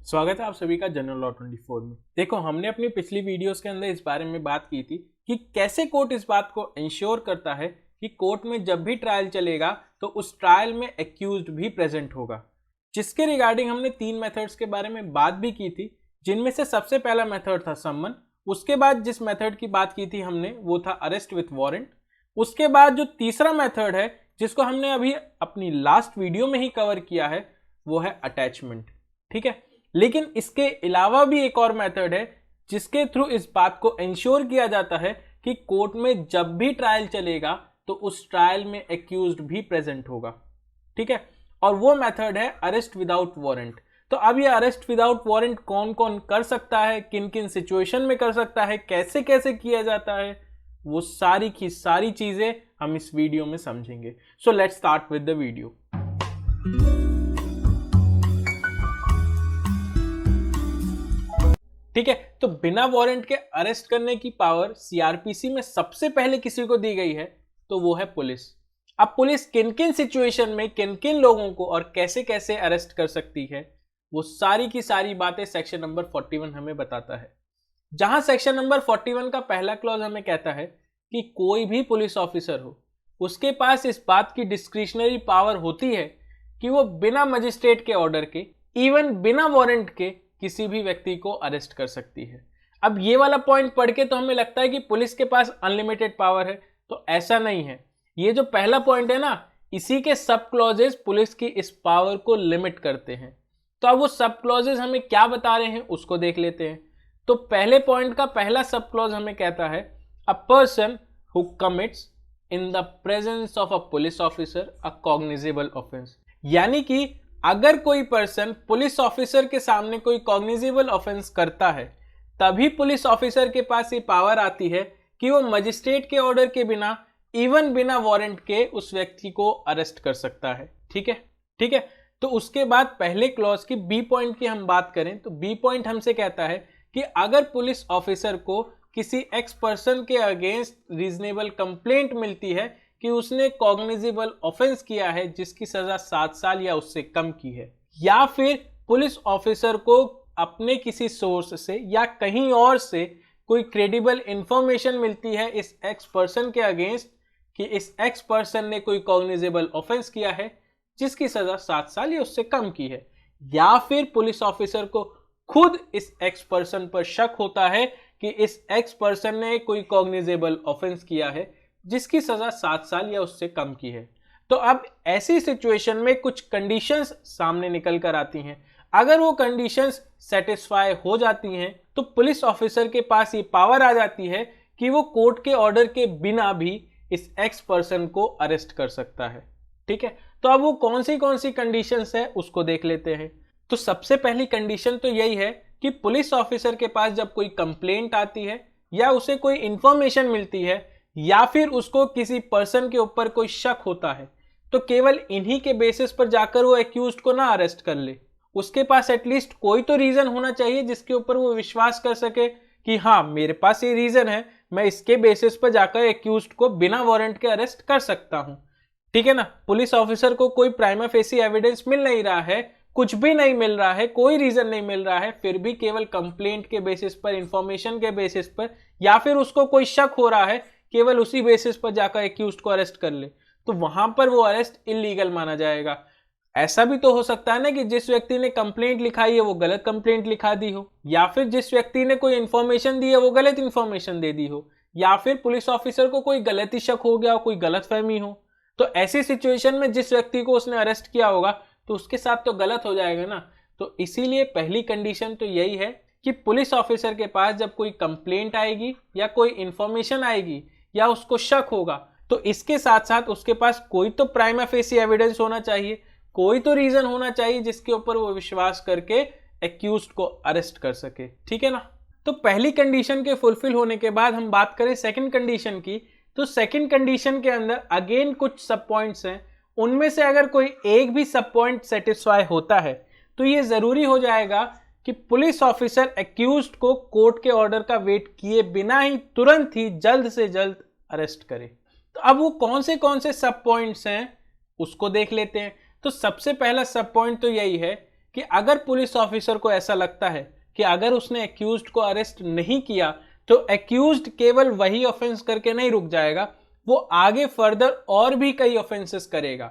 स्वागत है आप सभी का जनरल लॉ 24 में। देखो, हमने अपनी पिछली वीडियोस के अंदर इस बारे में बात की थी कि कैसे कोर्ट इस बात को इंश्योर करता है कि कोर्ट में जब भी ट्रायल चलेगा तो उस ट्रायल में एक्यूज्ड भी प्रेजेंट होगा, जिसके रिगार्डिंग हमने 3 मेथड्स के बारे में बात भी की थी, जिनमें से सबसे पहला मेथड था सम्मन। उसके बाद जिस मेथड की बात की थी हमने वो था अरेस्ट विथ वारंट। उसके बाद जो तीसरा मेथड है जिसको हमने अभी अपनी लास्ट वीडियो में ही कवर किया है वो है अटैचमेंट। ठीक है, लेकिन इसके अलावा भी एक और मेथड है जिसके थ्रू इस बात को इंश्योर किया जाता है कि कोर्ट में जब भी ट्रायल चलेगा तो उस ट्रायल में एक्यूज्ड भी प्रेजेंट होगा। ठीक है, और वो मेथड है अरेस्ट विदाउट वारंट। तो अब ये अरेस्ट विदाउट वारंट कौन कौन कर सकता है, किन किन सिचुएशन में कर सकता है, कैसे कैसे किया जाता है, वो सारी की सारी चीजें हम इस वीडियो में समझेंगे। So let's start with the video. ठीक है, तो बिना वारंट के अरेस्ट करने की पावर सीआरपीसी में सबसे पहले किसी को दी गई है तो वो है पुलिस। अब पुलिस किन किन सिचुएशन में किन किन लोगों को और कैसे कैसे अरेस्ट कर सकती है वो सारी की सारी बातें सेक्शन नंबर 41 हमें बताता है। जहां सेक्शन नंबर 41 का पहला क्लॉज हमें कहता है कि कोई भी पुलिस ऑफिसर हो उसके पास इस बात की डिस्क्रिशनरी पावर होती है कि वो बिना मजिस्ट्रेट के ऑर्डर के, इवन बिना वारंट के, किसी भी व्यक्ति को अरेस्ट कर सकती है। अब ये वाला पॉइंट पढ़ के तो हमें लगता है कि पुलिस के पास अनलिमिटेड पावर है, तो ऐसा नहीं है। ये जो पहला पॉइंट है ना, इसी के सब क्लॉजेस पुलिस की इस पावर को लिमिट करते हैं। तो अब वो सब क्लॉजेस हमें क्या बता रहे हैं उसको देख लेते हैं। तो पहले पॉइंट का पहला सब क्लॉज हमें कहता है a person who commits in the presence of a police officer a cognizable offence. यानी कि अगर कोई पर्सन पुलिस ऑफिसर के सामने कोई कॉग्निजेबल ऑफेंस करता है तभी पुलिस ऑफिसर के पास ये पावर आती है कि वो मजिस्ट्रेट के ऑर्डर के बिना, इवन बिना वारंट के, उस व्यक्ति को अरेस्ट कर सकता है। ठीक है। तो उसके बाद पहले क्लॉज की बी पॉइंट की हम बात करें तो बी पॉइंट हमसे कहता है कि अगर पुलिस ऑफिसर को किसी एक्स पर्सन के अगेंस्ट रीजनेबल कंप्लेंट मिलती है कि उसने कॉग्निजेबल ऑफेंस किया है जिसकी सजा 7 साल या उससे कम की है, या फिर पुलिस ऑफिसर को अपने किसी सोर्स से या कहीं और से कोई क्रेडिबल इंफॉर्मेशन मिलती है इस एक्स पर्सन के अगेंस्ट कि इस एक्स पर्सन ने कोई कॉग्निजेबल ऑफेंस किया है जिसकी सजा 7 साल या उससे कम की है, या फिर पुलिस ऑफिसर को खुद इस एक्स पर्सन पर शक होता है कि इस एक्स पर्सन ने कोई कॉग्निजेबल ऑफेंस किया है जिसकी सजा 7 साल या उससे कम की है। तो अब ऐसी सिचुएशन में कुछ कंडीशंस सामने निकल कर आती हैं। अगर वो कंडीशंस सेटिस्फाई हो जाती हैं तो पुलिस ऑफिसर के पास ये पावर आ जाती है कि वो कोर्ट के ऑर्डर के बिना भी इस एक्स पर्सन को अरेस्ट कर सकता है। ठीक है, तो अब वो कौन सी कंडीशंस है उसको देख लेते हैं। तो सबसे पहली कंडीशन तो यही है कि पुलिस ऑफिसर के पास जब कोई कंप्लेंट आती है या उसे कोई इंफॉर्मेशन मिलती है या फिर उसको किसी पर्सन के ऊपर कोई शक होता है तो केवल इन्हीं के बेसिस पर जाकर वो एक्यूज्ड को ना अरेस्ट कर ले। उसके पास एटलीस्ट कोई तो रीजन होना चाहिए जिसके ऊपर वो विश्वास कर सके कि हाँ, मेरे पास ये रीजन है, मैं इसके बेसिस पर जाकर एक्यूज्ड को बिना वारंट के अरेस्ट कर सकता हूं। ठीक है ना, पुलिस ऑफिसर को कोई प्राइमा फेसी एविडेंस मिल नहीं रहा है, कुछ भी नहीं मिल रहा है, कोई रीजन नहीं मिल रहा है, फिर भी केवल कंप्लेंट के बेसिस पर, इंफॉर्मेशन के बेसिस पर, या फिर उसको कोई शक हो रहा है, केवल उसी बेसिस पर जाकर एक्यूज्ड को अरेस्ट कर ले, तो वहां पर वो अरेस्ट इलीगल माना जाएगा। ऐसा भी तो हो सकता है ना कि जिस व्यक्ति ने कंप्लेंट लिखाई है वो गलत कंप्लेंट लिखा दी हो, या फिर जिस व्यक्ति ने कोई इंफॉर्मेशन दी है वो गलत इंफॉर्मेशन दे दी हो, या फिर पुलिस ऑफिसर को कोई गलती शक हो गया हो, कोई गलतफहमी हो। तो ऐसी सिचुएशन में जिस व्यक्ति को उसने अरेस्ट किया होगा तो उसके साथ तो गलत हो जाएगा ना। तो इसीलिए पहली कंडीशन तो यही है कि पुलिस ऑफिसर के पास जब कोई कंप्लेंट आएगी या कोई इंफॉर्मेशन आएगी या उसको शक होगा तो इसके साथ साथ उसके पास कोई तो प्राइमा फेसी एविडेंस होना चाहिए, कोई तो रीजन होना चाहिए जिसके ऊपर वो विश्वास करके एक्यूज्ड को अरेस्ट कर सके। ठीक है ना। तो पहली कंडीशन के फुलफिल होने के बाद हम बात करें सेकंड कंडीशन की, तो सेकंड कंडीशन के अंदर अगेन कुछ सब पॉइंट्स हैं। उनमें से अगर कोई एक भी सब पॉइंट सेटिस्फाई होता है तो ये जरूरी हो जाएगा कि पुलिस ऑफिसर एक्यूज्ड को कोर्ट के ऑर्डर का वेट किए बिना ही तुरंत ही जल्द से जल्द अरेस्ट करे। तो अब वो कौन से सब पॉइंट्स हैं उसको देख लेते हैं। तो सबसे पहला सब पॉइंट तो यही है कि अगर पुलिस ऑफिसर को ऐसा लगता है कि अगर उसने एक्यूज्ड को अरेस्ट नहीं किया तो एक्यूज्ड केवल वही ऑफेंस करके नहीं रुक जाएगा, वो आगे फर्दर और भी कई ऑफेंसेस करेगा।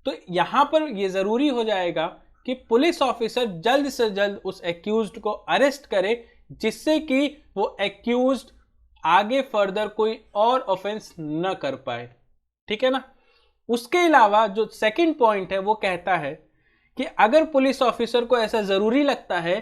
तो यहां पर यह जरूरी हो जाएगा कि पुलिस ऑफिसर जल्द से जल्द उस एक्यूज्ड को अरेस्ट करे, जिससे कि वो एक्यूज्ड आगे फर्दर कोई और ऑफेंस न कर पाए। ठीक है ना। उसके अलावा जो सेकंड पॉइंट है वो कहता है कि अगर पुलिस ऑफिसर को ऐसा जरूरी लगता है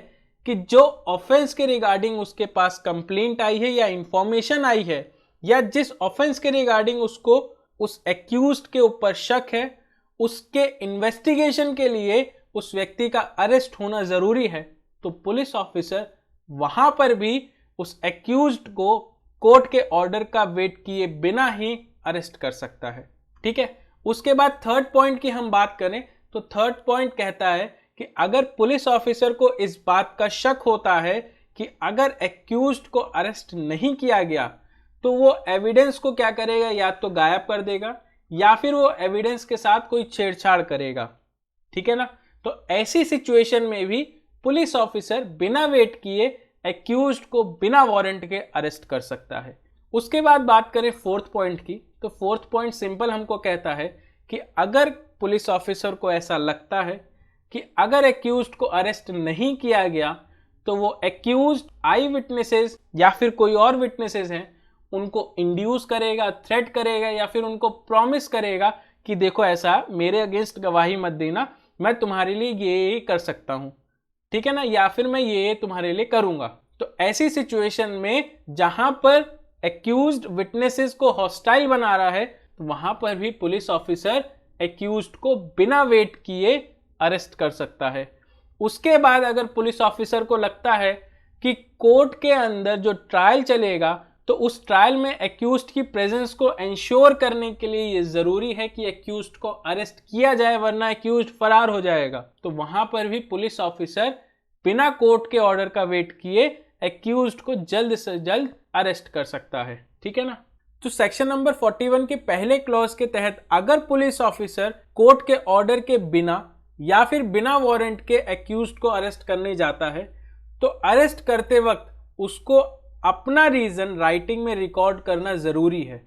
कि जो ऑफेंस के रिगार्डिंग उसके पास कंप्लेंट आई है या इंफॉर्मेशन आई है या जिस ऑफेंस के रिगार्डिंग उसको उस एक्यूज्ड के ऊपर शक है, उसके इन्वेस्टिगेशन के लिए उस व्यक्ति का अरेस्ट होना जरूरी है, तो पुलिस ऑफिसर वहां पर भी उस एक्यूज्ड को कोर्ट के ऑर्डर का वेट किए बिना ही अरेस्ट कर सकता है। ठीक है। उसके बाद थर्ड पॉइंट की हम बात करें तो थर्ड पॉइंट कहता है कि अगर पुलिस ऑफिसर को इस बात का शक होता है कि अगर एक्यूज्ड को अरेस्ट नहीं किया गया तो वो एविडेंस को क्या करेगा, या तो गायब कर देगा या फिर वो एविडेंस के साथ कोई छेड़छाड़ करेगा। ठीक है ना। तो ऐसी सिचुएशन में भी पुलिस ऑफिसर बिना वेट किए एक्यूज्ड को बिना वारंट के अरेस्ट कर सकता है। उसके बाद बात करें फोर्थ पॉइंट की, तो फोर्थ पॉइंट सिंपल हमको कहता है कि अगर पुलिस ऑफिसर को ऐसा लगता है कि अगर एक्यूज्ड को अरेस्ट नहीं किया गया तो वो एक्यूज्ड आई विटनेसेस या फिर कोई और विटनेसेस हैं उनको इंड्यूस करेगा, थ्रेट करेगा या फिर उनको प्रॉमिस करेगा कि देखो ऐसा मेरे अगेंस्ट गवाही मत देना, मैं तुम्हारे लिए ये कर सकता हूं। ठीक है ना। या फिर मैं ये तुम्हारे लिए करूंगा। तो ऐसी सिचुएशन में जहां पर एक्यूज्ड विटनेसेस को हॉस्टाइल बना रहा है तो वहां पर भी पुलिस ऑफिसर एक्यूज्ड को बिना वेट किए अरेस्ट कर सकता है। उसके बाद अगर पुलिस ऑफिसर को लगता है कि कोर्ट के अंदर जो ट्रायल चलेगा तो उस ट्रायल में एक्यूज्ड की प्रेजेंस को इंश्योर करने के लिए ये जरूरी है कि एक्यूज्ड को अरेस्ट किया जाए, वरना एक्यूज्ड फरार हो जाएगा, तो वहां पर भी पुलिस ऑफिसर बिना कोर्ट के ऑर्डर का वेट किए एक्यूज्ड को जल्द से जल्द अरेस्ट कर सकता है। ठीक है ना। तो सेक्शन नंबर 41 के पहले क्लॉज के तहत अगर पुलिस ऑफिसर कोर्ट के ऑर्डर के बिना या फिर बिना वारंट के एक्यूज्ड को अरेस्ट करने जाता है तो अरेस्ट करते वक्त उसको अपना रीजन राइटिंग में रिकॉर्ड करना जरूरी है।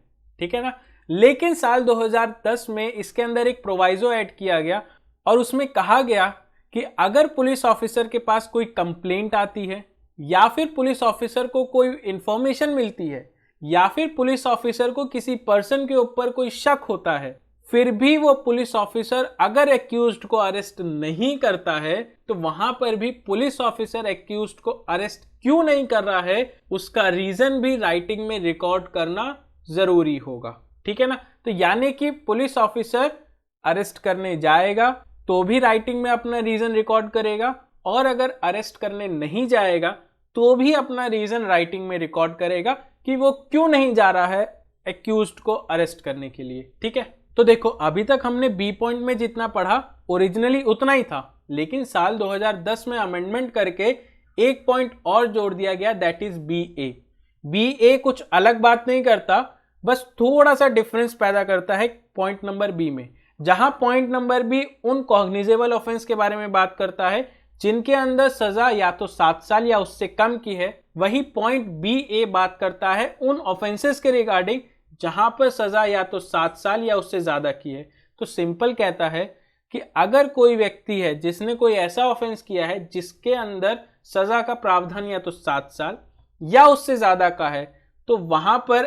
ठीक है ना। लेकिन साल 2010 में इसके अंदर एक प्रोवाइजो ऐड किया गया और उसमें कहा गया कि अगर पुलिस ऑफिसर के पास कोई कंप्लेंट आती है या फिर पुलिस ऑफिसर को कोई इंफॉर्मेशन मिलती है या फिर पुलिस ऑफिसर को किसी पर्सन के ऊपर कोई शक होता है, फिर भी वो पुलिस ऑफिसर अगर एक्यूज्ड को अरेस्ट नहीं करता है तो वहां पर भी पुलिस ऑफिसर एक्यूज्ड को अरेस्ट क्यों नहीं कर रहा है उसका रीजन भी राइटिंग में रिकॉर्ड करना जरूरी होगा। ठीक है ना। तो यानी कि पुलिस ऑफिसर अरेस्ट करने जाएगा तो भी राइटिंग में अपना रीजन रिकॉर्ड करेगा और अगर अरेस्ट करने नहीं जाएगा तो भी अपना रीजन राइटिंग में रिकॉर्ड करेगा कि वो क्यों नहीं जा रहा है एक्यूज्ड को अरेस्ट करने के लिए। ठीक है। तो देखो अभी तक हमने बी पॉइंट में जितना पढ़ा ओरिजिनली उतना ही था, लेकिन साल 2010 में अमेंडमेंट करके एक पॉइंट और जोड़ दिया गया, that is B A. B A कुछ अलग बात नहीं करता, बस थोड़ा सा डिफरेंस पैदा करता है पॉइंट नंबर बी में। जहां पॉइंट नंबर बी उन कॉग्निजेबल ऑफेंस के बारे में बात करता है जिनके अंदर सजा या तो 7 साल या उससे कम की है, वही पॉइंट बी ए बात करता है उन ऑफेंसेस के रिगार्डिंग जहां पर सजा या तो 7 साल या उससे ज्यादा की है। तो सिंपल कहता है कि अगर कोई व्यक्ति है जिसने कोई ऐसा ऑफेंस किया है जिसके अंदर सजा का प्रावधान या तो 7 साल या उससे ज्यादा का है, तो वहां पर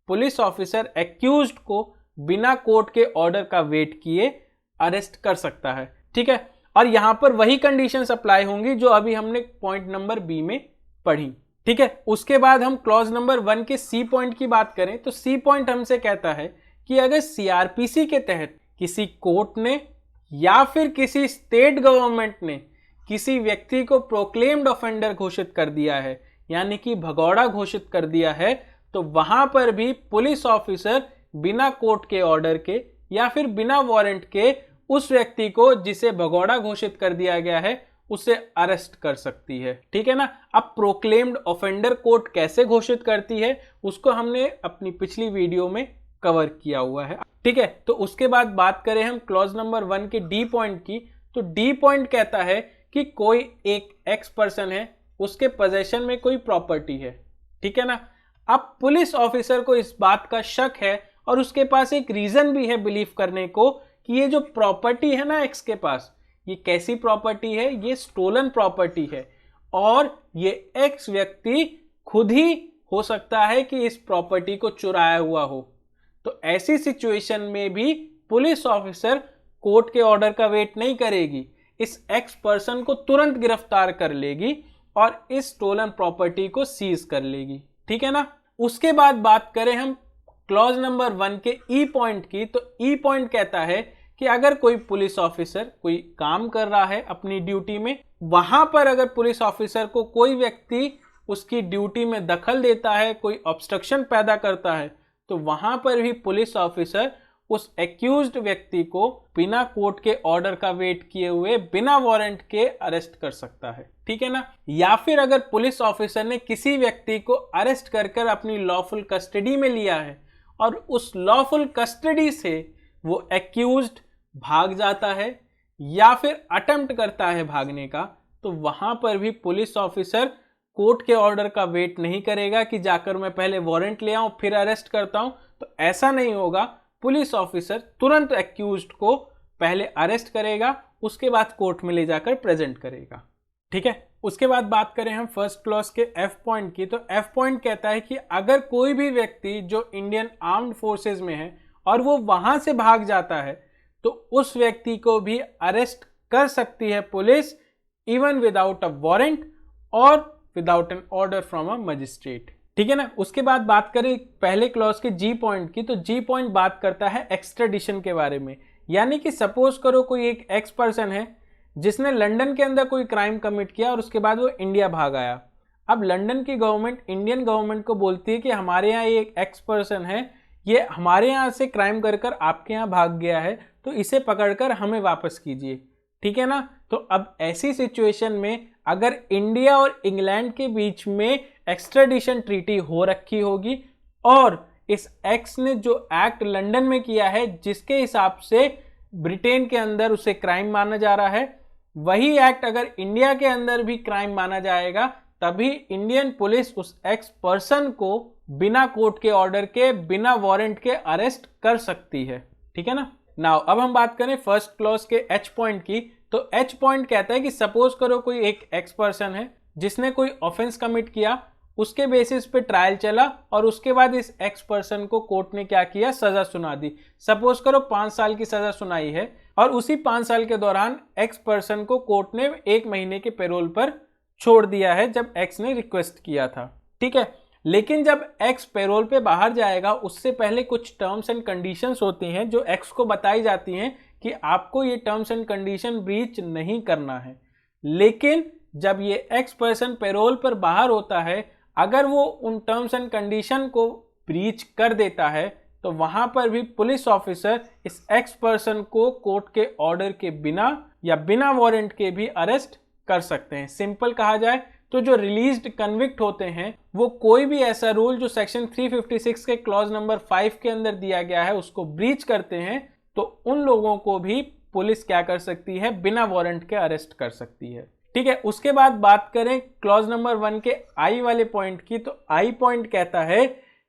पुलिस ऑफिसर एक्यूज्ड को बिना कोर्ट के ऑर्डर का वेट किए अरेस्ट कर सकता है। ठीक है। और यहां पर वही कंडीशंस अप्लाई होंगी जो अभी हमने पॉइंट नंबर बी में पढ़ी। ठीक है। उसके बाद हम क्लॉज नंबर 1 के सी पॉइंट की बात करें तो सी पॉइंट हमसे कहता है कि अगर सीआरपीसी के तहत किसी कोर्ट ने या फिर किसी स्टेट गवर्नमेंट ने किसी व्यक्ति को प्रोक्लेम्ड ऑफेंडर घोषित कर दिया है, यानी कि भगौड़ा घोषित कर दिया है, तो वहां पर भी पुलिस ऑफिसर बिना कोर्ट के ऑर्डर के या फिर बिना वारंट के उस व्यक्ति को जिसे भगौड़ा घोषित कर दिया गया है उसे अरेस्ट कर सकती है। ठीक है ना। अब प्रोक्लेम्ड ऑफेंडर कोर्ट कैसे घोषित करती है उसको हमने अपनी पिछली वीडियो में कवर किया हुआ है। ठीक है। तो उसके बाद बात करें हम क्लॉज नंबर 1 के डी पॉइंट की, तो डी पॉइंट कहता है कि कोई एक एक्स पर्सन है, उसके पोजेशन में कोई प्रॉपर्टी है, ठीक है ना। अब पुलिस ऑफिसर को इस बात का शक है और उसके पास एक रीजन भी है बिलीव करने को कि ये जो प्रॉपर्टी है ना एक्स के पास, ये कैसी प्रॉपर्टी है, ये स्टोलन प्रॉपर्टी है और ये एक्स व्यक्ति खुद ही हो सकता है कि इस प्रॉपर्टी को चुराया हुआ हो। तो ऐसी सिचुएशन में भी पुलिस ऑफिसर कोर्ट के ऑर्डर का वेट नहीं करेगी, इस एक्स पर्सन को तुरंत गिरफ्तार कर लेगी और इस स्टोलन प्रॉपर्टी को सीज कर लेगी, ठीक है ना। उसके बाद बात करें हम क्लॉज नंबर 1 के ई पॉइंट की, तो ई पॉइंट कहता है कि अगर कोई पुलिस ऑफिसर कोई काम कर रहा है अपनी ड्यूटी में, वहां पर अगर पुलिस ऑफिसर को कोई व्यक्ति उसकी ड्यूटी में दखल देता है, कोई ऑब्स्ट्रक्शन पैदा करता है, तो वहां पर भी पुलिस ऑफिसर उस एक्यूज्ड व्यक्ति को बिना कोर्ट के ऑर्डर का वेट किए हुए बिना वारंट के अरेस्ट कर सकता है, ठीक है ना। या फिर अगर पुलिस ऑफिसर ने किसी व्यक्ति को अरेस्ट कर अपनी लॉफुल कस्टडी में लिया है और उस लॉफुल कस्टडी से वो एक्यूज्ड भाग जाता है या फिर अटेम्प्ट करता है भागने का, तो वहां पर भी पुलिस ऑफिसर कोर्ट के ऑर्डर का वेट नहीं करेगा कि जाकर मैं पहले वारंट ले आऊं फिर अरेस्ट करता हूं। तो ऐसा नहीं होगा, पुलिस ऑफिसर तुरंत एक्यूज्ड को पहले अरेस्ट करेगा, उसके बाद कोर्ट में ले जाकर प्रेजेंट करेगा, ठीक है। उसके बाद बात करें हम फर्स्ट क्लॉज के एफ पॉइंट की, तो एफ पॉइंट कहता है कि अगर कोई भी व्यक्ति जो इंडियन आर्म्ड फोर्सेस में है और वो वहां से भाग जाता है, तो उस व्यक्ति को भी अरेस्ट कर सकती है police, even without a warrant और without an order from a magistrate, ठीक है ना। उसके बाद बात करें पहले क्लॉज के जी पॉइंट की, तो जी पॉइंट बात करता है एक्स्ट्राडिशन के बारे में। यानी कि सपोज करो कोई एक एक्स पर्सन है जिसने लंदन के अंदर कोई क्राइम कमिट किया और उसके बाद वो इंडिया भाग आया। अब लंदन की गवर्नमेंट इंडियन गवर्नमेंट को बोलती है कि हमारे यहाँ ये एक एक्स पर्सन है, ये हमारे यहाँ से क्राइम कर आपके यहाँ भाग गया है, तो इसे पकड़कर हमें वापस कीजिए, ठीक है ना। तो अब ऐसी सिचुएशन में अगर इंडिया और इंग्लैंड के बीच में एक्स्ट्राडिशन ट्रीटी हो रखी होगी और इस एक्स ने जो एक्ट लंदन में किया है जिसके हिसाब से ब्रिटेन के अंदर उसे क्राइम माना जा रहा है, वही एक्ट अगर इंडिया के अंदर भी क्राइम माना जाएगा, तभी इंडियन पुलिस उस एक्स पर्सन को बिना कोर्ट के ऑर्डर के, बिना वारंट के अरेस्ट कर सकती है, ठीक है ना। नाउ अब हम बात करें फर्स्ट क्लॉज के एच पॉइंट की, तो एच पॉइंट कहता है कि सपोज करो कोई एक एक्स पर्सन है जिसने कोई ऑफेंस कमिट किया, उसके बेसिस पे ट्रायल चला और उसके बाद इस एक्स पर्सन को कोर्ट ने क्या किया, सजा सुना दी। सपोज करो 5 साल की सजा सुनाई है और उसी 5 साल के दौरान एक्स पर्सन को कोर्ट ने 1 महीने के पैरोल पर छोड़ दिया है जब एक्स ने रिक्वेस्ट किया था, ठीक है। लेकिन जब एक्स पैरोल पे बाहर जाएगा उससे पहले कुछ टर्म्स एंड कंडीशंस होती हैं जो एक्स को बताई जाती हैं कि आपको ये टर्म्स एंड कंडीशन ब्रीच नहीं करना है। लेकिन जब ये एक्स पर्सन पैरोल पर बाहर होता है, अगर वो उन टर्म्स एंड कंडीशन को ब्रीच कर देता है तो वहां पर भी पुलिस ऑफिसर इस एक्स पर्सन को कोर्ट के ऑर्डर के बिना या बिना वारंट के भी अरेस्ट कर सकते हैं। सिंपल कहा जाए तो जो रिलीज्ड कन्विक्ट होते हैं वो कोई भी ऐसा रूल जो सेक्शन 356 के क्लॉज नंबर 5 के अंदर दिया गया है उसको ब्रीच करते हैं, तो उन लोगों को भी पुलिस क्या कर सकती है, बिना वारंट के अरेस्ट कर सकती है, ठीक है। उसके बाद बात करें क्लॉज नंबर 1 के आई वाले पॉइंट की, तो आई पॉइंट कहता है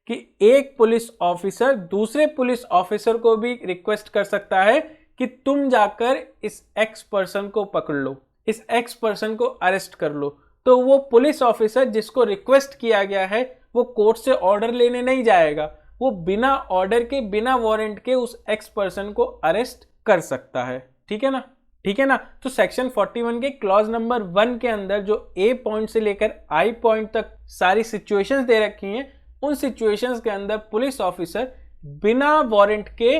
कि एक पुलिस ऑफिसर दूसरे पुलिस ऑफिसर को भी रिक्वेस्ट कर सकता है कि तुम जाकर इस एक्स पर्सन को पकड़ लो, इस एक्स पर्सन को अरेस्ट कर लो। तो वो पुलिस ऑफिसर जिसको रिक्वेस्ट किया गया है वो कोर्ट से ऑर्डर लेने नहीं जाएगा, वो बिना ऑर्डर के, बिना वारंट के उस एक्स पर्सन को अरेस्ट कर सकता है, ठीक है ना, ठीक है ना। तो सेक्शन 41 के क्लॉज नंबर 1 के अंदर जो ए पॉइंट से लेकर आई पॉइंट तक सारी सिचुएशंस दे रखी हैं, उन सिचुएशंस के अंदर पुलिस ऑफिसर बिना वारंट के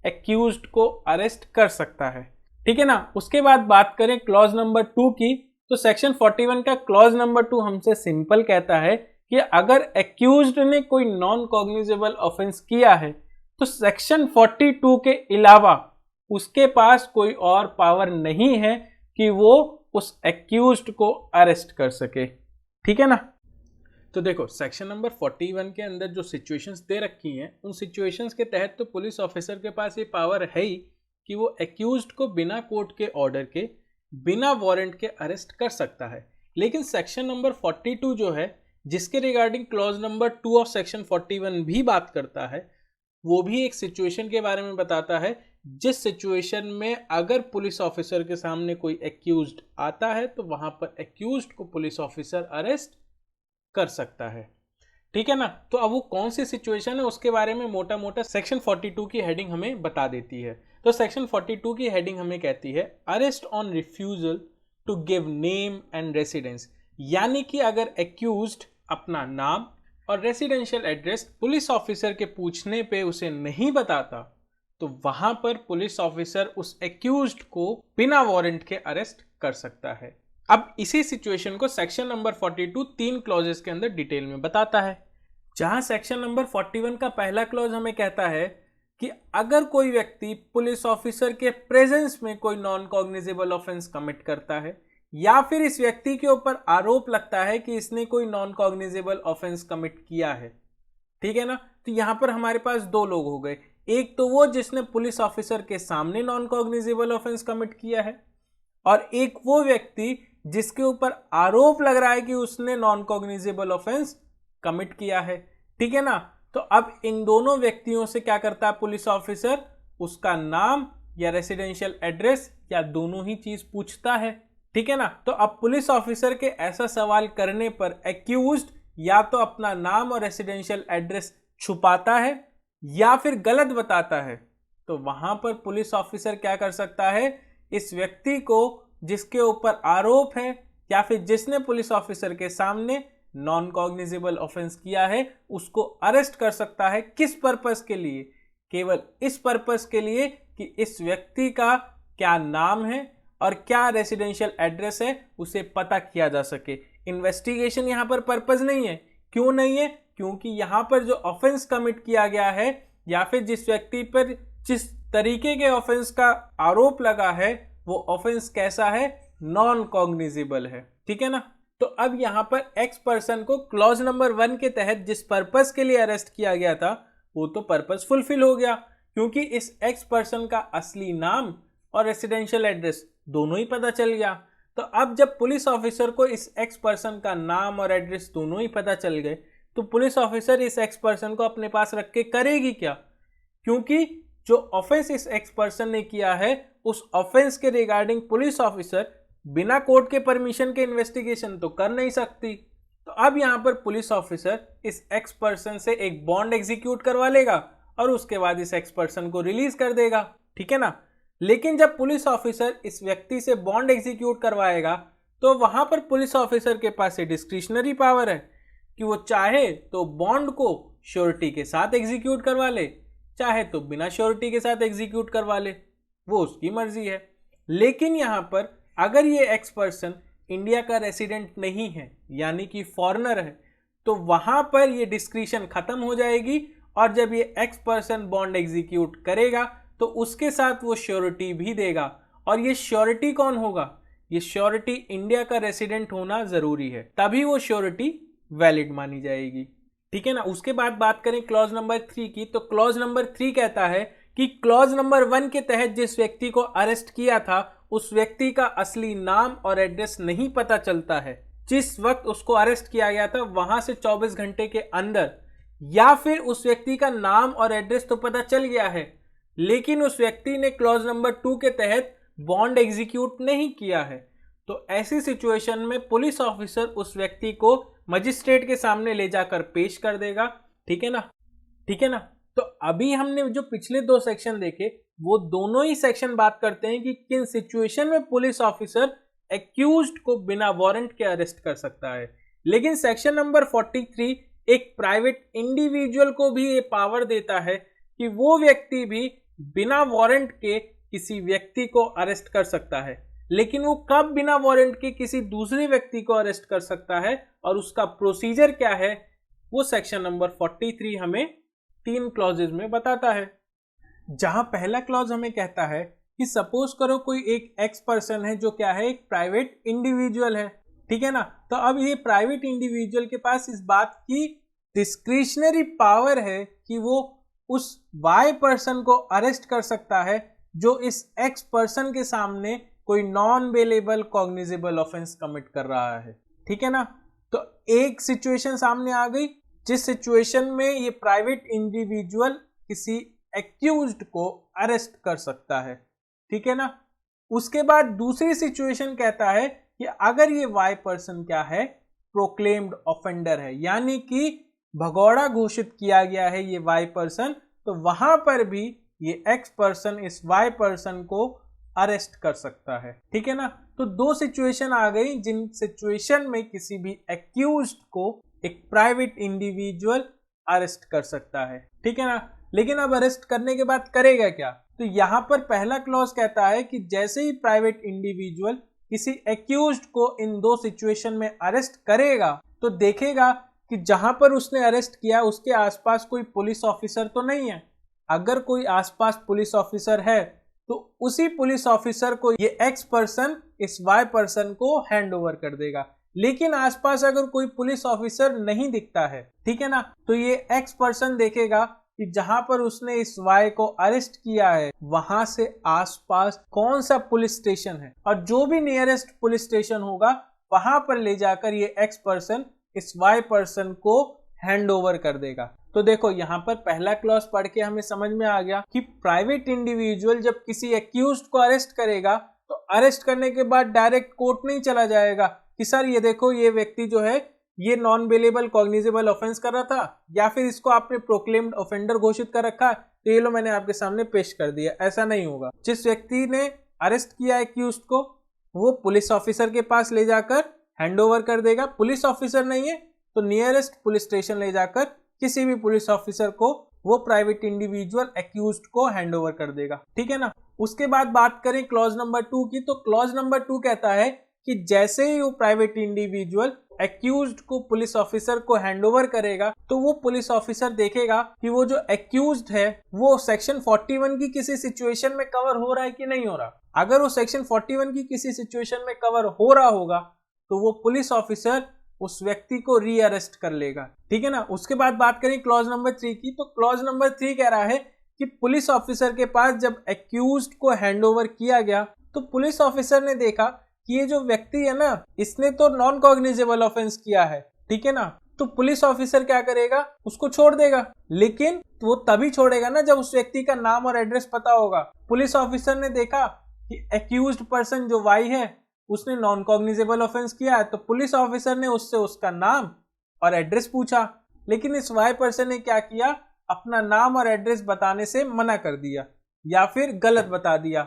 एक्यूज्ड को अरेस्ट कर सकता है, ठीक है ना। उसके बाद बात करें क्लॉज नंबर 2 की, तो सेक्शन 41 का क्लॉज नंबर 2 हमसे सिंपल कहता है कि अगर एक्यूज्ड ने कोई नॉन कॉग्निजेबल ऑफेंस किया है तो सेक्शन 42 के अलावा उसके पास कोई और पावर नहीं है कि वो उस एक्यूज्ड को अरेस्ट कर सके, ठीक है ना। तो देखो सेक्शन नंबर 41 के अंदर जो सिचुएशंस दे रखी हैं उन सिचुएशंस के तहत तो पुलिस ऑफिसर के पास ये पावर है ही कि वो एक्यूज्ड को बिना कोर्ट के ऑर्डर के बिना वारंट के अरेस्ट कर सकता है। लेकिन सेक्शन नंबर 42 जो है, जिसके regarding clause number 2 of section 41 भी बात करता है, वो भी एक सिचुएशन के बारे में बताता है जिस सिचुएशन में अगर पुलिस ऑफिसर के सामने कोई एक्यूज्ड आता है तो वहां पर एक्यूज्ड को पुलिस ऑफिसर अरेस्ट कर सकता है। ठीक है ना। तो अब वो कौन सी सिचुएशन है उसके बारे में मोटा मोटा सेक्शन 42 की हेडिंग हमें बता देती है। तो सेक्शन 42 की हेडिंग हमें कहती है arrest on refusal to give name and residence, यानी कि अगर एक्यूज्ड अपना नाम और रेसिडेंशियल एड्रेस पुलिस ऑफिसर के पूछने पे उसे नहीं बताता तो वहां पर पुलिस ऑफिसर उस एक्यूज्ड को बिना वारंट के अरेस्ट कर सकता है। अब इसी सिचुएशन को सेक्शन नंबर 42 3 क्लॉजेस के अंदर डिटेल में बताता है। जहां सेक्शन नंबर 41 का पहला क्लॉज हमें कहता है कि अगर कोई व्यक्ति पुलिस ऑफिसर के प्रेजेंस में कोई नॉन कॉग्निजेबल ऑफेंस कमिट करता है या फिर इस व्यक्ति के ऊपर आरोप लगता है कि इसने कोई नॉन कॉग्निजेबल ऑफेंस कमिट किया है, ठीक है ना। तो यहां पर हमारे पास दो लोग हो गए, एक तो वो जिसने पुलिस ऑफिसर के सामने नॉन कॉग्निजेबल ऑफेंस कमिट किया है और एक वो व्यक्ति जिसके ऊपर आरोप लग रहा है कि उसने नॉन कॉग्निजेबल ऑफेंस कमिट किया है, ठीक है ना। तो अब इन दोनों व्यक्तियों से क्या करता है पुलिस ऑफिसर, उसका नाम या रेसिडेंशियल एड्रेस या दोनों ही चीज पूछता है, ठीक है ना। तो अब पुलिस ऑफिसर के ऐसा सवाल करने पर एक्यूज्ड या तो अपना नाम और रेसिडेंशियल एड्रेस छुपाता है या फिर गलत बताता है, तो वहां पर पुलिस ऑफिसर क्या कर सकता है, इस व्यक्ति को जिसके ऊपर आरोप है या फिर जिसने पुलिस ऑफिसर के सामने नॉन कॉग्निजेबल ऑफेंस किया है उसको अरेस्ट कर सकता है। किस पर्पस के लिए, केवल इस पर्पस के लिए कि इस व्यक्ति का क्या नाम है और क्या रेसिडेंशियल एड्रेस है उसे पता किया जा सके। इन्वेस्टिगेशन यहां पर पर्पस नहीं है। क्यों नहीं है, क्योंकि यहां पर जो ऑफेंस कमिट किया गया है या फिर जिस व्यक्ति पर जिस तरीके के ऑफेंस का आरोप लगा है वो ऑफेंस कैसा है, नॉन कॉग्निजेबल है, ठीक है ना। तो अब यहां पर एक्स पर्सन को क्लॉज नंबर 1 के तहत जिस पर्पस के लिए अरेस्ट किया गया था वो तो पर्पस फुलफिल हो गया, क्योंकि इस एक्स पर्सन का असली नाम और रेसिडेंशियल एड्रेस दोनों ही पता चल गया। तो अब जब पुलिस ऑफिसर को इस एक्स पर्सन का नाम और एड्रेस दोनों ही पता चल गए तो पुलिस ऑफिसर इस एक्स पर्सन को अपने पास रख के करेगी क्या, क्योंकि जो ऑफेंस इस एक्स पर्सन ने किया है उस ऑफेंस के रिगार्डिंग पुलिस ऑफिसर बिना कोर्ट के परमिशन के इन्वेस्टिगेशन तो कर नहीं सकती। तो अब यहां पर पुलिस ऑफिसर इस एक्स पर्सन से एक बॉन्ड एग्जीक्यूट करवा लेगा और उसके बाद इस एक्स पर्सन को रिलीज कर देगा, ठीक है ना। लेकिन जब पुलिस ऑफिसर इस व्यक्ति से बॉन्ड एग्जीक्यूट करवाएगा तो वहां पर पुलिस ऑफिसर के पास डिस्क्रिशनरी पावर है कि वो चाहे तो बॉन्ड को श्योरिटी के साथ एग्जीक्यूट करवा ले, चाहे तो बिना श्योरिटी के साथ एग्जीक्यूट करवा ले, वो उसकी मर्जी है। लेकिन यहां पर अगर ये एक्स पर्सन इंडिया का रेसिडेंट नहीं है यानी कि फॉरेनर है तो वहां पर ये डिस्क्रिशन खत्म हो जाएगी और जब ये एक्स पर्सन बॉन्ड एग्जीक्यूट करेगा तो उसके साथ वो श्योरिटी भी देगा। और ये श्योरिटी कौन होगा, ये श्योरिटी इंडिया का रेसिडेंट होना जरूरी है, तभी वो श्योरिटी वैलिड मानी जाएगी, ठीक है ना। उसके बाद बात करें क्लॉज नंबर 3 की, तो क्लॉज नंबर 3 कहता है कि क्लॉज नंबर 1 के तहत जिस व्यक्ति को अरेस्ट किया था उस व्यक्ति का असली नाम और एड्रेस नहीं पता चलता है जिस वक्त उसको अरेस्ट किया गया था वहां से 24 घंटे के अंदर, या फिर उस व्यक्ति का नाम और एड्रेस तो पता चल गया है लेकिन उस व्यक्ति ने क्लॉज नंबर 2 के तहत बॉन्ड एग्जीक्यूट नहीं किया है, तो ऐसी सिचुएशन में पुलिस ऑफिसर उस व्यक्ति को मजिस्ट्रेट के सामने ले जाकर पेश कर देगा, ठीक है ना, ठीक है ना। तो अभी हमने जो पिछले 2 सेक्शन देखे वो दोनों ही सेक्शन बात करते हैं कि किन सिचुएशन में पुलिस ऑफिसर एक्यूज्ड को बिना वारंट के अरेस्ट कर सकता है। लेकिन सेक्शन नंबर 43 एक प्राइवेट इंडिविजुअल को भी ये पावर देता है कि वो व्यक्ति भी बिना वारंट के किसी व्यक्ति को अरेस्ट कर सकता है। लेकिन वो कब बिना वारंट के किसी दूसरे व्यक्ति को अरेस्ट कर सकता है और उसका प्रोसीजर क्या है वो सेक्शन नंबर 43 हमें 3 क्लॉजेज में बताता है। जहां पहला क्लॉज हमें कहता है कि सपोज करो कोई एक एक्स पर्सन है जो क्या है, एक प्राइवेट इंडिविजुअल है, ठीक है ना। तो अब ये प्राइवेट इंडिविजुअल के पास इस बात की डिस्क्रिशनरी पावर है कि वो उस वाई पर्सन को अरेस्ट कर सकता है जो इस एक्स पर्सन के सामने कोई non bailable cognizable offence commit कर रहा है, ठीक है ना। तो एक सिचुएशन सामने आ गई जिस सिचुएशन में ये प्राइवेट इंडिविजुअल किसी एक्यूज्ड को अरेस्ट कर सकता है, ठीक है ना। उसके बाद दूसरी सिचुएशन कहता है कि अगर ये वाई पर्सन क्या है, प्रोक्लेम्ड ऑफेंडर है, यानी कि भगौड़ा घोषित किया गया है ये वाई पर्सन, तो वहां पर भी ये एक्स पर्सन इस वाई पर्सन को अरेस्ट कर सकता है, ठीक है ना। तो दो सिचुएशन आ गई जिन सिचुएशन में किसी भी एक्यूज्ड को एक प्राइवेट इंडिविजुअल अरेस्ट कर सकता है, ठीक है ना। लेकिन अब अरेस्ट करने के बाद करेगा क्या? तो यहां पर पहला क्लॉज कहता है कि जैसे ही प्राइवेट इंडिविजुअल किसी एक्यूज्ड को इन दो सिचुएशन में अरेस्ट करेगा तो देखेगा कि जहां पर उसने अरेस्ट किया उसके आसपास कोई पुलिस ऑफिसर तो नहीं है। अगर कोई आसपास पुलिस ऑफिसर है तो उसी पुलिस ऑफिसर को ये एक्स पर्सन इस वाई पर्सन को हैंड ओवर कर देगा। लेकिन आसपास अगर कोई पुलिस ऑफिसर नहीं दिखता है, ठीक है ना, तो ये एक्स पर्सन देखेगा कि जहां पर उसने इस वाई को अरेस्ट किया है वहां से आसपास कौन सा पुलिस स्टेशन है, और जो भी नियरेस्ट पुलिस स्टेशन होगा वहां पर ले जाकर ये एक्स पर्सन इस वाई पर्सन को हैंड ओवर कर देगा। तो देखो यहाँ पर पहला क्लॉज पढ़ के हमें समझ में आ गया कि प्राइवेट इंडिविजुअल जब किसी एक्यूज्ड को अरेस्ट करेगा तो अरेस्ट करने के बाद डायरेक्ट कोर्ट नहीं चला जाएगा कि सर ये देखो ये व्यक्ति जो है ये नॉन बेलेबल कॉग्निजेबल ऑफेंस कर रहा था, या फिर इसको आपने प्रोक्लेम्ड ऑफेंडर घोषित कर रखा तो ये लो मैंने आपके सामने पेश कर दिया। ऐसा नहीं होगा। जिस व्यक्ति ने अरेस्ट किया एक्यूज्ड को वो पुलिस ऑफिसर के पास ले जाकर हैंड ओवर कर देगा। पुलिस ऑफिसर नहीं है तो नियरेस्ट पुलिस स्टेशन ले जाकर किसी भी पुलिस ऑफिसर को वो प्राइवेट इंडिविजुअल एक्यूज्ड को हैंड ओवर कर देगा, ठीक है ना। उसके बाद बात करें क्लॉज नंबर 2 की, तो क्लॉज नंबर 2 कहता है कि जैसे ही वो प्राइवेट इंडिविजुअल एक्यूज्ड को पुलिस ऑफिसर को हैंड ओवर करेगा तो वो पुलिस ऑफिसर देखेगा कि वो जो एक्यूज्ड है वो सेक्शन 41 की किसी सिचुएशन में कवर हो रहा है कि नहीं हो रहा। अगर वो सेक्शन 41 की किसी सिचुएशन में कवर हो रहा होगा तो वो पुलिस ऑफिसर उस व्यक्ति को री अरेस्ट कर लेगा, ठीक है ना। उसके बाद बात करें क्लॉज नंबर 3 की, तो क्लॉज नंबर 3 कह रहा है कि पुलिस ऑफिसर के पास जब एक्यूज्ड को हैंड ओवर किया गया तो पुलिस ऑफिसर ने देखा कि ये जो व्यक्ति है ना इसने तो नॉन कॉग्निजेबल ऑफेंस किया है, ठीक है ना। तो पुलिस ऑफिसर क्या करेगा, उसको छोड़ देगा। लेकिन वो तभी छोड़ेगा ना जब उस व्यक्ति का नाम और एड्रेस पता होगा। पुलिस ऑफिसर ने देखा कि एक्यूज्ड पर्सन जो वाई है उसने नॉन कॉग्निजेबल ऑफेंस किया है, तो पुलिस ऑफिसर ने उससे उसका नाम और एड्रेस पूछा। लेकिन इस वाई पर्सन ने क्या किया, अपना नाम और एड्रेस बताने से मना कर दिया या फिर गलत बता दिया,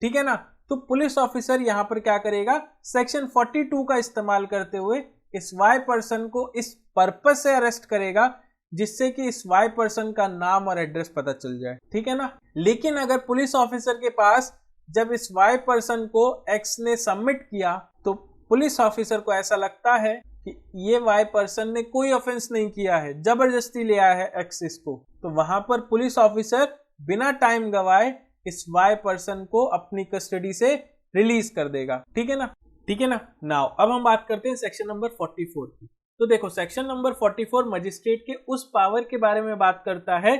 ठीक है ना। तो पुलिस ऑफिसर यहां पर क्या करेगा, सेक्शन 42 का इस्तेमाल करते हुए इस वाई पर्सन को इस पर्पस से अरेस्ट करेगा जिससे कि इस वाई पर्सन का नाम और एड्रेस पता चल जाए, ठीक है ना। लेकिन अगर पुलिस ऑफिसर के पास जब इस वाई पर्सन को एक्स ने सबमिट किया तो पुलिस ऑफिसर को ऐसा लगता है कि ये वाई पर्सन ने कोई ऑफेंस नहीं किया है, जबरदस्ती ले आया है एक्स इसको, तो वहां पर पुलिस ऑफिसर बिना टाइम गवाए इस वाई पर्सन को अपनी कस्टडी से रिलीज कर देगा, ठीक है ना, ठीक है ना। नाउ अब हम बात करते हैं सेक्शन नंबर 44 की। तो देखो सेक्शन नंबर 44 मजिस्ट्रेट के उस पावर के बारे में बात करता है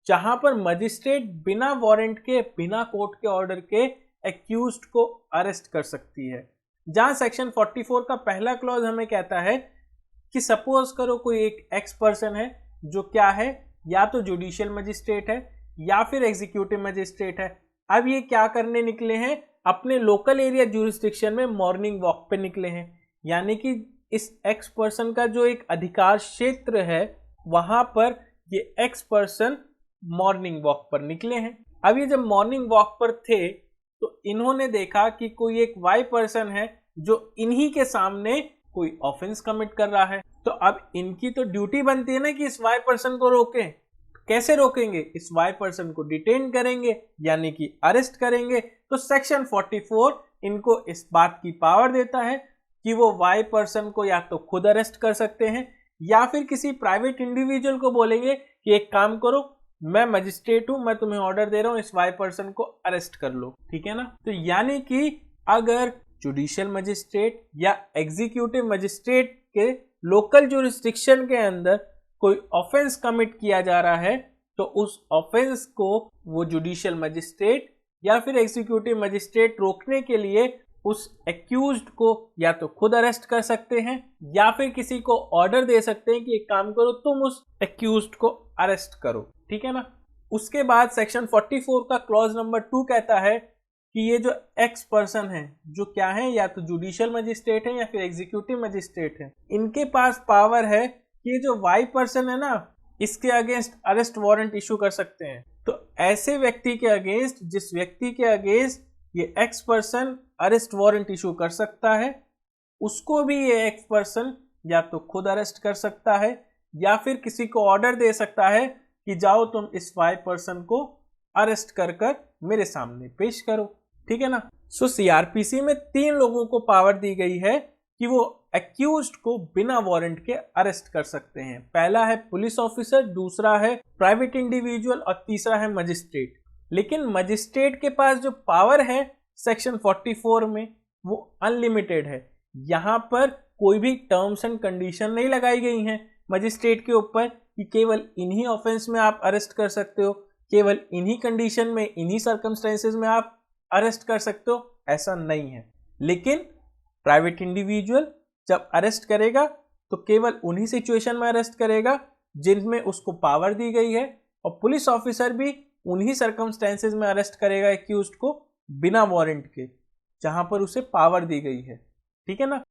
जहां पर मजिस्ट्रेट बिना वारंट के, बिना कोर्ट के ऑर्डर के एक्यूज्ड को अरेस्ट कर सकती है। जहां सेक्शन 44 का पहला क्लॉज हमें कहता है कि सपोज करो कोई एक एक्स पर्सन है जो क्या है, या तो जुडिशियल मजिस्ट्रेट है या फिर एग्जीक्यूटिव मजिस्ट्रेट है। अब ये क्या करने निकले हैं, अपने लोकल एरिया ज्यूरिसडिक्शन में मॉर्निंग वॉक पे निकले हैं। यानी कि इस एक्स पर्सन का जो एक अधिकार क्षेत्र है वहां पर ये एक्स पर्सन मॉर्निंग वॉक पर निकले हैं। अब ये जब मॉर्निंग वॉक पर थे तो इन्होंने देखा कि कोई एक वाई पर्सन है जो इन्हीं के सामने कोई ऑफेंस कमिट कर रहा है। तो अब इनकी तो ड्यूटी बनती है ना कि इस वाई पर्सन को रोकें। कैसे रोकेंगे, इस वाई पर्सन को डिटेन करेंगे यानी कि अरेस्ट करेंगे। तो सेक्शन 44 इनको इस बात की पावर देता है कि वो वाई पर्सन को या तो खुद अरेस्ट कर सकते हैं या फिर किसी प्राइवेट इंडिविजुअल को बोलेंगे कि एक काम करो, मैं मजिस्ट्रेट हूं, मैं तुम्हें ऑर्डर दे रहा हूं, इस वाई पर्सन को अरेस्ट कर लो, ठीक है ना। तो यानी कि अगर जुडिशियल मजिस्ट्रेट या एग्जीक्यूटिव मजिस्ट्रेट के लोकल ज्यूरिसडिक्शन के अंदर कोई ऑफेंस कमिट किया जा रहा है तो उस ऑफेंस को वो जुडिशियल मजिस्ट्रेट या फिर एग्जीक्यूटिव मजिस्ट्रेट रोकने के लिए उस एक्यूज्ड को या तो खुद अरेस्ट कर सकते हैं या फिर किसी को ऑर्डर दे सकते हैं कि एक काम करो, तुम उस एक्यूज्ड को अरेस्ट करो, ठीक है ना। उसके बाद सेक्शन 44 का क्लॉज नंबर 2 कहता है कि ये जो एक्स पर्सन है, जो क्या है, या तो जुडिशियल मजिस्ट्रेट है या फिर एग्जीक्यूटिव मजिस्ट्रेट है, इनके पास पावर है कि ये जो वाई पर्सन है ना, इसके अगेंस्ट अरेस्ट वारंट इशू कर सकते हैं। तो ऐसे व्यक्ति के अगेंस्ट, जिस व्यक्ति के अगेंस्ट ये x person arrest warrant issue कर सकता है, उसको भी ये एक्स पर्सन या तो खुद अरेस्ट कर सकता है या फिर किसी को ऑर्डर दे सकता है कि जाओ तुम इस वाई पर्सन को अरेस्ट कर मेरे सामने पेश करो, ठीक है ना। सो सीआरपीसी में 3 लोगों को पावर दी गई है कि वो एक्यूज्ड को बिना वारंट के अरेस्ट कर सकते हैं। पहला है पुलिस ऑफिसर, दूसरा है प्राइवेट इंडिविजुअल और तीसरा है मजिस्ट्रेट। लेकिन मजिस्ट्रेट के पास जो पावर है सेक्शन 44 में वो अनलिमिटेड है। यहाँ पर कोई भी टर्म्स एंड कंडीशन नहीं लगाई गई हैं मजिस्ट्रेट के ऊपर कि केवल इन्हीं ऑफेंस में आप अरेस्ट कर सकते हो, केवल इन्हीं कंडीशन में, इन्हीं सर्कमस्टेंसेस में आप अरेस्ट कर सकते हो, ऐसा नहीं है। लेकिन प्राइवेट इंडिविजुअल जब अरेस्ट करेगा तो केवल उन्हीं सिचुएशन में अरेस्ट करेगा जिनमें उसको पावर दी गई है, और पुलिस ऑफिसर भी उन्हीं सर्कमस्टेंसेस में अरेस्ट करेगा एक्यूज्ड को बिना वारंट के, जहां पर उसे पावर दी गई है, ठीक है ना।